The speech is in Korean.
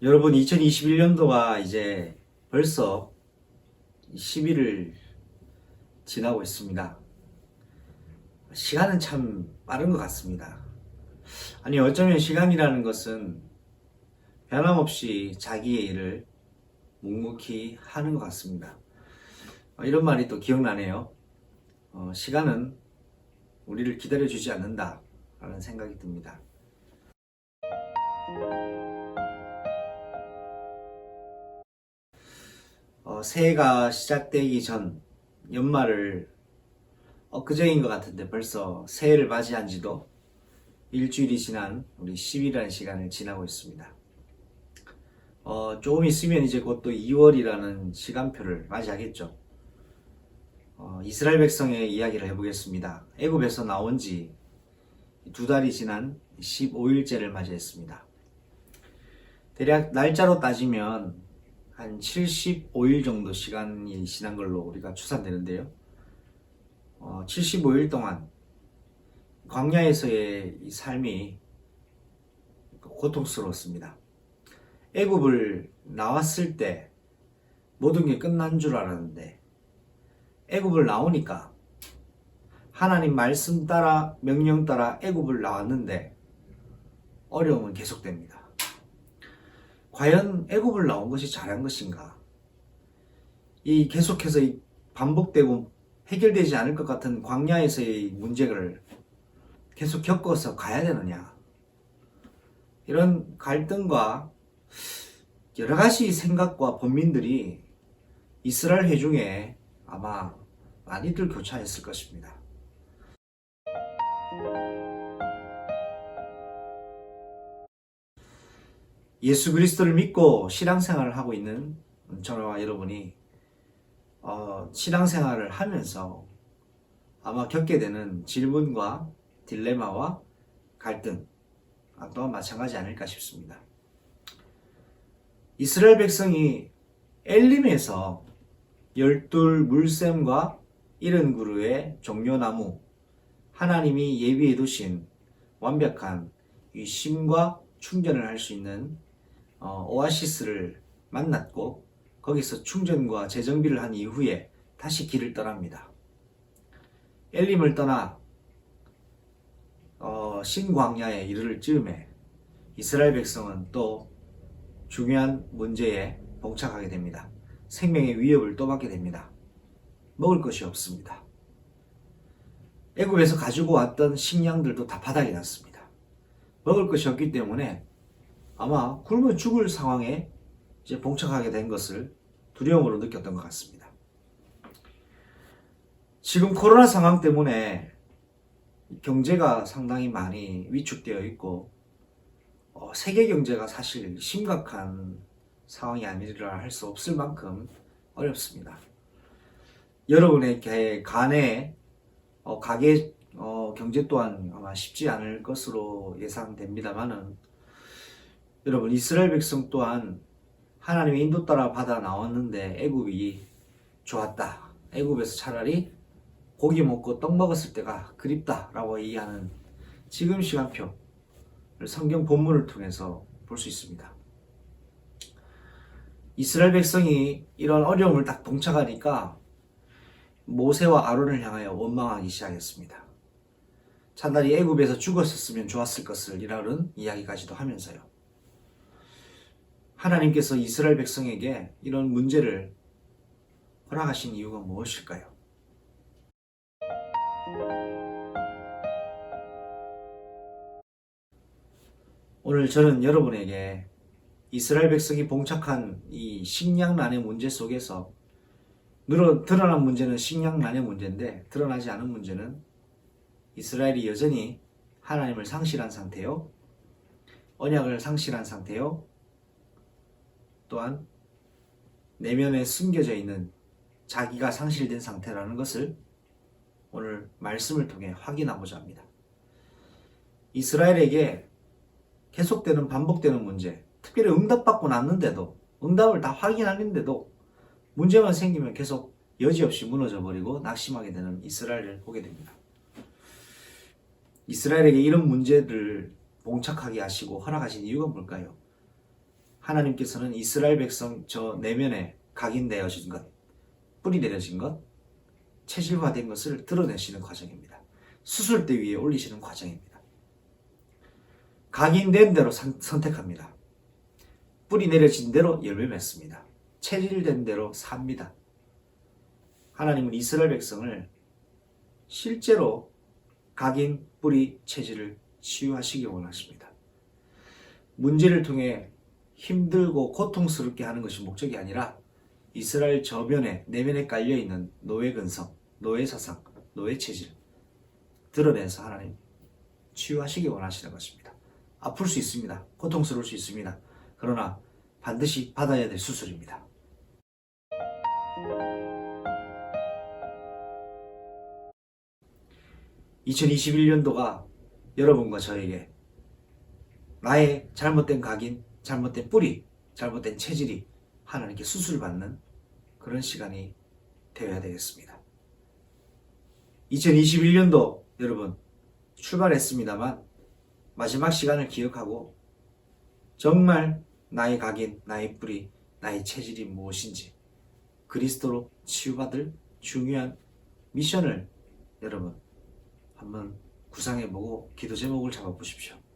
여러분, 2021년도가 이제 벌써 10일을 지나고 있습니다. 시간은 참 빠른 것 같습니다. 아니, 어쩌면 시간이라는 것은 변함없이 자기의 일을 묵묵히 하는 것 같습니다. 이런 말이 또 기억나네요. 시간은 우리를 기다려주지 않는다 라는 생각이 듭니다. 새해가 시작되기 전 연말을 엊그제인 것 같은데 벌써 새해를 맞이한 지도 일주일이 지난 우리 10일이라는 시간을 지나고 있습니다. 조금 있으면 이제 곧 또 2월이라는 시간표를 맞이하겠죠. 이스라엘 백성의 이야기를 해보겠습니다. 애굽에서 나온 지 2달이 지난 15일째를 맞이했습니다. 대략 날짜로 따지면 한 75일 정도 시간이 지난 걸로 우리가 추산되는데요. 75일 동안 광야에서의 이 삶이 고통스러웠습니다. 애굽을 나왔을 때 모든 게 끝난 줄 알았는데 애굽을 나오니까 하나님 말씀 따라 명령 따라 애굽을 나왔는데 어려움은 계속됩니다. 과연 애굽을 나온 것이 잘한 것인가? 이 계속해서 반복되고 해결되지 않을 것 같은 광야에서의 문제를 계속 겪어서 가야 되느냐? 이런 갈등과 여러 가지 생각과 본민들이 이스라엘 회중에 아마 많이들 교차했을 것입니다. 예수 그리스도를 믿고 신앙생활을 하고 있는 저와 여러분이 신앙생활을 하면서 아마 겪게 되는 질문과 딜레마와 갈등 또한 마찬가지 아닐까 싶습니다. 이스라엘 백성이 엘림에서 12 물샘과 70그루의 종려나무, 하나님이 예비해 두신 완벽한 이 쉼과 충전을 할 수 있는 오아시스를 만났고 거기서 충전과 재정비를 한 이후에 다시 길을 떠납니다. 엘림을 떠나 신광야에 이르를 즈음에 이스라엘 백성은 또 중요한 문제에 봉착하게 됩니다. 생명의 위협을 또 받게 됩니다. 먹을 것이 없습니다. 애굽에서 가지고 왔던 식량들도 다 바닥이 났습니다. 먹을 것이 없기 때문에 아마 굶어 죽을 상황에 이제 봉착하게 된 것을 두려움으로 느꼈던 것 같습니다. 지금 코로나 상황 때문에 경제가 상당히 많이 위축되어 있고 세계 경제가 사실 심각한 상황이 아니라 할 수 없을 만큼 어렵습니다. 여러분의 가내 가계 경제 또한 아마 쉽지 않을 것으로 예상됩니다만은 여러분 이스라엘 백성 또한 하나님의 인도 따라 받아 나왔는데 애굽이 좋았다. 애굽에서 차라리 고기 먹고 떡 먹었을 때가 그립다라고 얘기하는 지금 시간표를 성경 본문을 통해서 볼 수 있습니다. 이스라엘 백성이 이런 어려움을 딱 봉착하니까 모세와 아론을 향하여 원망하기 시작했습니다. 차라리 애굽에서 죽었었으면 좋았을 것을 이라는 이야기까지도 하면서요. 하나님께서 이스라엘 백성에게 이런 문제를 허락하신 이유가 무엇일까요? 오늘 저는 여러분에게 이스라엘 백성이 봉착한 이 식량난의 문제 속에서 드러난 문제는 식량난의 문제인데 드러나지 않은 문제는 이스라엘이 여전히 하나님을 상실한 상태요, 언약을 상실한 상태요, 또한 내면에 숨겨져 있는 자기가 상실된 상태라는 것을 오늘 말씀을 통해 확인하고자 합니다. 이스라엘에게 계속되는 반복되는 문제, 특별히 응답받고 났는데도 응답을 다 확인하는데도 문제만 생기면 계속 여지없이 무너져 버리고 낙심하게 되는 이스라엘을 보게 됩니다. 이스라엘에게 이런 문제를 봉착하게 하시고 허락하신 이유가 뭘까요? 하나님께서는 이스라엘 백성 저 내면에 각인되어진 것, 뿌리 내려진 것, 체질화된 것을 드러내시는 과정입니다. 수술대 위에 올리시는 과정입니다. 각인된 대로 선택합니다. 뿌리 내려진 대로 열매 맺습니다. 체질된 대로 삽니다. 하나님은 이스라엘 백성을 실제로 각인, 뿌리, 체질을 치유하시기 원하십니다. 문제를 통해 힘들고 고통스럽게 하는 것이 목적이 아니라 이스라엘 저변에 내면에 깔려있는 노예 근성, 노예 사상, 노예 체질 드러내서 하나님 치유하시기 원하시는 것입니다. 아플 수 있습니다. 고통스러울 수 있습니다. 그러나 반드시 받아야 될 수술입니다. (2021년도가) 여러분과 저에게 나의 잘못된 각인, 잘못된 뿌리, 잘못된 체질이 하나님께 수술받는 그런 시간이 되어야 되겠습니다. 2021년도 여러분 출발했습니다만 마지막 시간을 기억하고 정말 나의 각인, 나의 뿌리, 나의 체질이 무엇인지 그리스도로 치유받을 중요한 미션을 여러분 한번 구상해보고 기도 제목을 잡아보십시오.